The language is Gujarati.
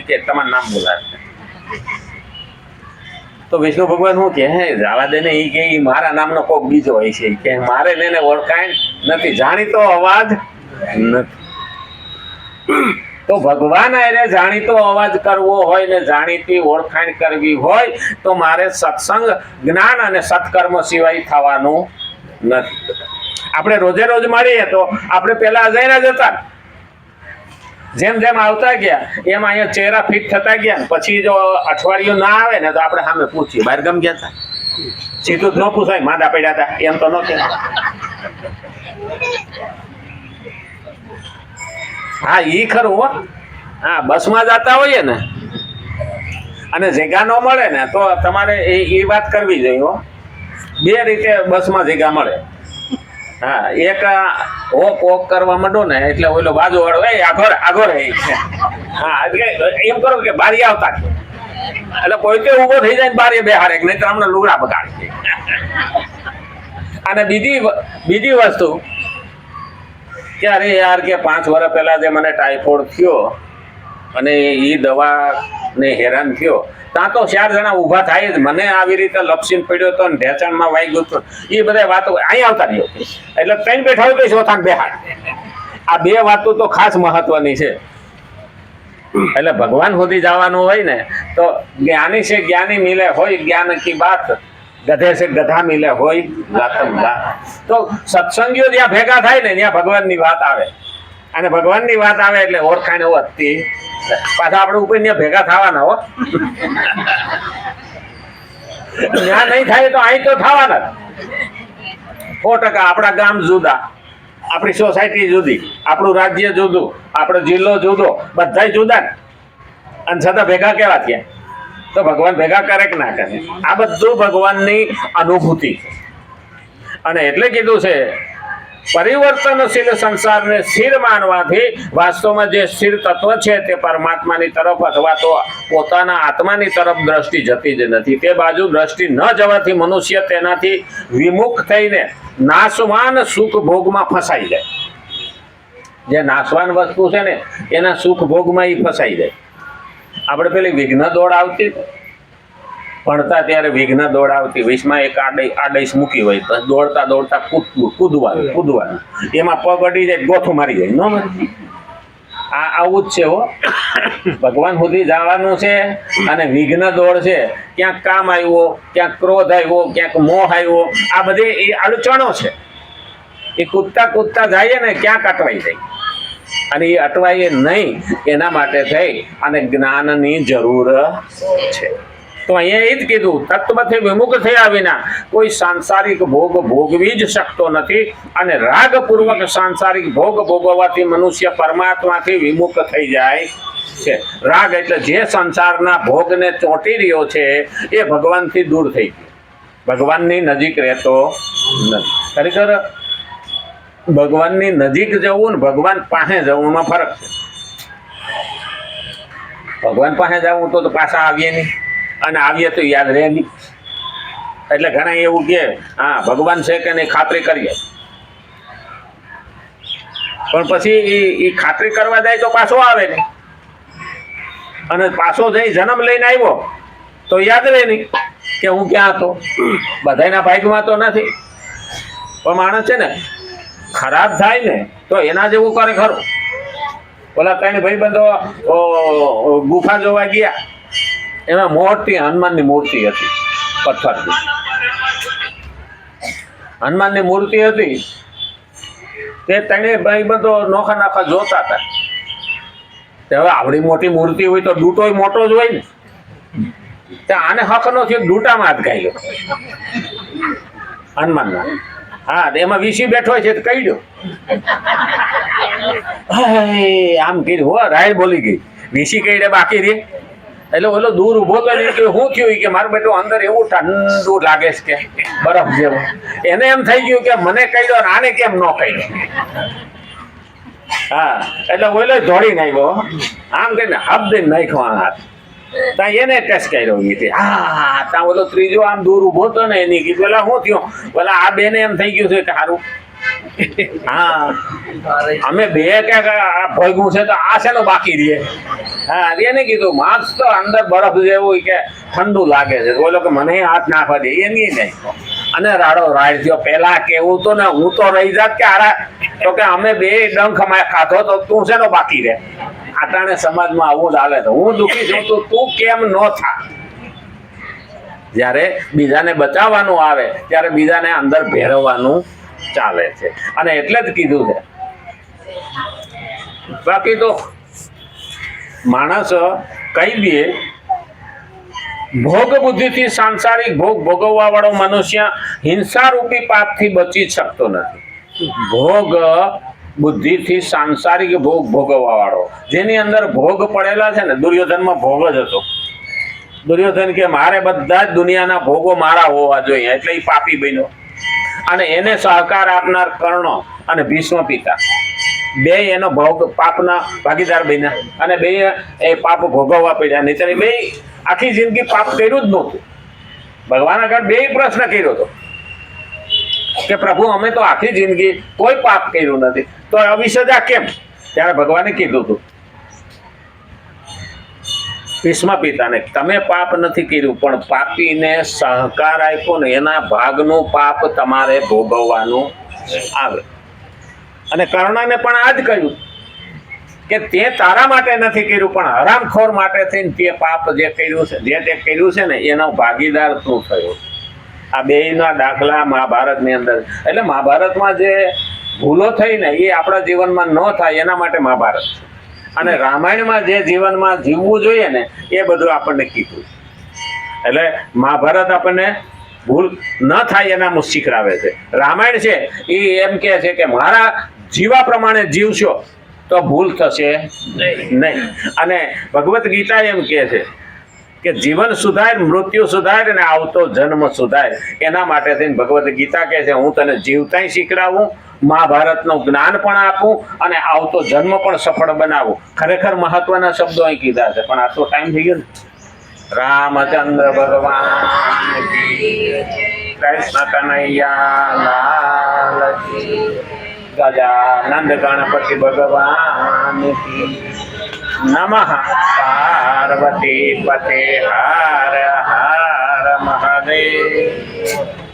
કે તમારું નામ બોલાવે તો વિષ્ણુ ભગવાન શું કે જવા દે ને, એ કે મારા નામનો કોઈક બીજો હોય છે કે મારે લઈને ઓળખાણ નથી, જાણીતો અવાજ નથી. તો ભગવાન આરે જાણીતો અવાજ કરવો હોય ને જાણીતી ઓળખાણ કરવી હોય તો મારે સત્સંગ, જ્ઞાન અને સત્કર્મ સિવાય થવાનું નથી. આપણે રોજે રોજ મળીએ તો આપણે પેલા અજાણ્યા જ હતા, જેમ જેમ આવતા ગયા એમ અહીંયા ચહેરા ફિટ થતા ગયા. પછી જો અઠવાડિયું ના આવે ને તો આપણે સામે પૂછીએ બહાર ગમ ગયા હતા, સીધું જ ન પૂછાય માંદા પડ્યા હતા એમ તો ન કહેવાય. હા ઈ ખરું હો. હા બસમાં જતા હોઈએ ને અને જગ્યા ન મળે ને તો તમારે એ વાત કરવી જોઈએ હો. બે રીતે બસમાં જગ્યા મળે. હા એક ઓક ઓક કરવા માંડો ને એટલે ઓલો બાજુ વાળો આગો રહે. હા એમ કરો કે બારી આવતા એટલે પોતે ઉભો થઈ જાય ને બારી બેહાડે, નહીં તો હમણાં લુગડા બગાડે. અને બીજી વસ્તુ કે અરે યાર કે 5 વર્ષ પહેલા જે મને ટાઇફોઇડ થયો અને એ દવા ને હેરાન થયો, ત્યાં તો 4 જણા ઊભા થાય જ, મને આવી રીતે લપસીને પડ્યો હતો ને ઢેચાણમાં વાઈ ગયું હતું, એ બધા વાતો અહીં આવતા રહ્યો. એટલે 3 બેઠા હોય તો ચોથાને બેહાડ. આ 2 વાતો તો ખાસ મહત્વની છે. એટલે ભગવાન સુધી જવાનું હોય ને તો જ્ઞાની છે જ્ઞાની મિલે હોય જ્ઞાન કી બાત, ગધે છે ગધા મિલે હોય ગાતમ ગાત. તો સત્સંગીઓ જ્યાં ભેગા થાય ને ત્યાં ભગવાનની વાત આવે, અને ભગવાનની વાત આવે એટલે ઓળખાણ વધતી. પાછા આપણે ઉપર ત્યાં ભેગા થવાના હો. ત્યાં નહીં થાય તો અહીં તો થવાના 100%. આપણા ગામ જુદા, આપણી સોસાયટી જુદી, આપણું રાજ્ય જુદું, આપણો જિલ્લો જુદો, બધા જુદા ને, અને છતાં ભેગા કેવા થયા? તો ભગવાન ભેગા કરે કે ના કરે? આ બધું ભગવાનની અનુભૂતિ. અને એટલે કીધું છે પરિવર્તનશીલ સંસારને સ્થિર માનવાથી વાસ્તવમાં જે સ્થિર તત્વ છે તે પરમાત્માની તરફ અથવા તો પોતાના આત્માની તરફ દ્રષ્ટિ જતી જ નથી. તે બાજુ દ્રષ્ટિ ન જવાથી મનુષ્ય તેનાથી વિમુખ થઈને નાશવાન સુખ ભોગમાં ફસાઈ જાય. જે નાશવાન વસ્તુ છે ને એના સુખ ભોગમાં એ ફસાઈ જાય. આપણે પેલી વિઘ્ન દોડ આવતી ભણતા ત્યારે, વિઘ્ન દોડ આવતી, 20માં એક આડઈશ મૂકી હોય તો દોડતા દોડતા કૂદવાનું, એમાં પગ અડી જાય ગોથું મારી જાય. ન મારી આવું જ છે હો. ભગવાન સુધી જવાનું છે અને વિઘ્ન દોડ છે. ક્યાંક કામ આવ્યો, ક્યાંક ક્રોધ આવ્યો, ક્યાંક મોહ આવ્યો, આ બધી એ અડચણો છે. એ કૂદતા જાય ને ક્યાંક અટવાઈ જાય, અને એ અટવાય નહીં એના માટે થઈ અને જ્ઞાનની જરૂર છે. તો અહીંયા એ જ કીધું તત્વથી વિમુખ થયા વિના કોઈ સાંસારિક ભોગ ભોગવી જ શકતો નથી. અને રાગપૂર્વક સાંસારિક ભોગ ભોગવવાથી મનુષ્ય પરમાત્માથી વિમુખ થઈ જાય છે. રાગ એટલે જે સંસારના ભોગને ચોંટી રહ્યો છે એ ભગવાનથી દૂર થઈ ગયો, ભગવાનની નજીક રહેતો નથી. ખરેખર ભગવાનની નજીક જવું ને ભગવાન પાસે જવુંમાં ફરક છે. ભગવાન પાસે જવું તો પાછા આવીએ નહીં, અને આવીએ તો યાદ રહે નહીં. એટલે ઘણા એવું કે હા ભગવાન છે કે નહીં ખાતરી કરીએ, પણ પછી એ ખાતરી કરવા જાય તો પાછો આવે નહીં, અને પાછો જઈ જન્મ લઈને આવ્યો તો યાદ રહે નહીં કે હું ક્યાં હતો. બધાના ભાગમાં તો નથી, પણ માણસ છે ને ખરાબ થાય ને તો એના જેવું કરે ખરું. ઓલા 3 ભાઈબંધો ગુફા જોવા ગયા, એમાં મોટી હનુમાનની મૂર્તિ હતી, પથ્થરની હનુમાનની મૂર્તિ હતી. તે 3 ભાઈબંધો નોખા જોતા હતા. હવે આવડી મોટી મૂર્તિ હોય તો ડૂટો મોટો જ હોય ને, આને હક નો થયો, ડૂટામાં હાથ ગાયો હનુમાનના. હા એમાં વીસી બેઠો છે તો કહી દો આમ કીધું હો, રાય બોલી ગઈ, વીસી કહી દે બાકી રે. એટલે ઓલો દૂર ઉભો તો નહીં કે શું થયું કે મારું બેટું અંદર એવું ઠંડુ લાગે છે કે બરફ જેવું. એને એમ થઈ ગયું કે મને કહી દો આને કેમ ન કહી દો. હા એટલે ઓલો દોડીને આવ્યો, આમ કહીને હબ દઈને નાખ્યો હાથ. ત્યાં એને ટેસ્ટ કર્યો. હા ત્યાં ઓલો ત્રીજો આમ દૂર ઉભો હતો ને એની કીધું પેલા શું થયું, પેલા આ બેને એમ થઈ ગયું છે કે સારું હા અમે બે કે આ ભોગવું છે તો આ છે ને બાકી રહે. હા એને કીધું માર્ક્સ તો અંદર બરફ જેવું કે ઠંડુ લાગે છે, બોલો કે મને હાથ નાખવા દે એ નહીં નાખ્યો અને રાડો રાડ થયો. પેલા કેવું તો ને હું તો રહી જાત કે આરા તો કે અમે બે ડંખ ખાધો તો તું છે ને બાકી રહે. આટાણે સમાજમાં આવું જ હાલે. તો હું દુઃખી છું તો તું કેમ ન થા. જ્યારે બીજાને બચાવવાનું આવે ત્યારે બીજાને અંદર ભેરવવાનું ચાલે છે. અને એટલે જ કીધું છે. બાકી તો માણસ કહી દે ભોગ બુદ્ધિથી સાંસારિક ભોગ ભોગવવા વાળો મનુષ્ય હિંસા રૂપી પાપથી બચી શકતો નથી. ભોગ બુદ્ધિથી સાંસારિક ભોગ ભોગવવા વાળો, જેની અંદર ભોગ પડેલા છે ને, દુર્યોધનમાં ભોગ જ હતો. દુર્યોધન કે મારે બધા જ દુનિયાના ભોગો મારા હોવા જોઈએ, એટલે એ પાપી બન્યો. અને એને સહકાર આપનાર કર્ણ અને ભીષ્મ પિતા બે એનો ભોગ પાપના ભાગીદાર બન્યા અને બે એ પાપ ભોગવવા પડ્યા. નહીતર બે આખી જિંદગી પાપ કર્યું જ નહોતું. ભગવાન આગળ બે પ્રશ્ન કર્યો હતો કે પ્રભુ અમે તો આખી જિંદગી કોઈ પાપ કર્યું નથી, તો આવી સજા કેમ? ત્યારે ભગવાને કીધું હતું ભીષ્મ પિતાને, તમે પાપ નથી કર્યું પણ પાપીને સહકાર આપ્યો ને એના ભાગનું પાપ તમારે ભોગવવાનું આવે. અને કર્ણને પણ આ જ કહ્યું કે તે તારા માટે નથી કર્યું પણ હરામખોર માટે થઈને તે પાપ જે કર્યું છે, જે તે કર્યું છે ને એનો ભાગીદાર તું થયો. આ બેયના દાખલા મહાભારતની અંદર. એટલે મહાભારતમાં જે ભૂલો થઈ ને એ આપણા જીવનમાં ન થાય એના માટે મહાભારત છે. અને રામાયણમાં જે જીવનમાં જીવવું જોઈએ ને એ બધું આપણને કીધું. એટલે મહાભારત આપણને ભૂલ ન થાય એના શીખડાવે છે. રામાયણ છે એ એમ કહે છે કે મારા જીવા પ્રમાણે જીવશો તો ભૂલ થશે નહીં. અને ભગવદ્ ગીતા એમ કહે છે કે જીવન સુધાર, મૃત્યુ સુધાર અને આવતો જન્મ સુધાર. એના માટે થઈને ભગવદ્ ગીતા કહે છે હું તને જીવતાંય શીખડાવું, મહાભારતનું જ્ઞાન પણ આપું અને આવતો જન્મ પણ સફળ બનાવું. ખરેખર મહત્વના શબ્દો અહીં કીધા છે પણ આટલો ટાઈમ થઈ ગયો ને. રામચંદ્ર ભગવાન કી કૃષ્ણ કનૈયા લાલ કી, ગજાનંદ ગણપતિ ભગવાન કી નમઃ. પાર્વતી પતે હર હર મહાદેવ.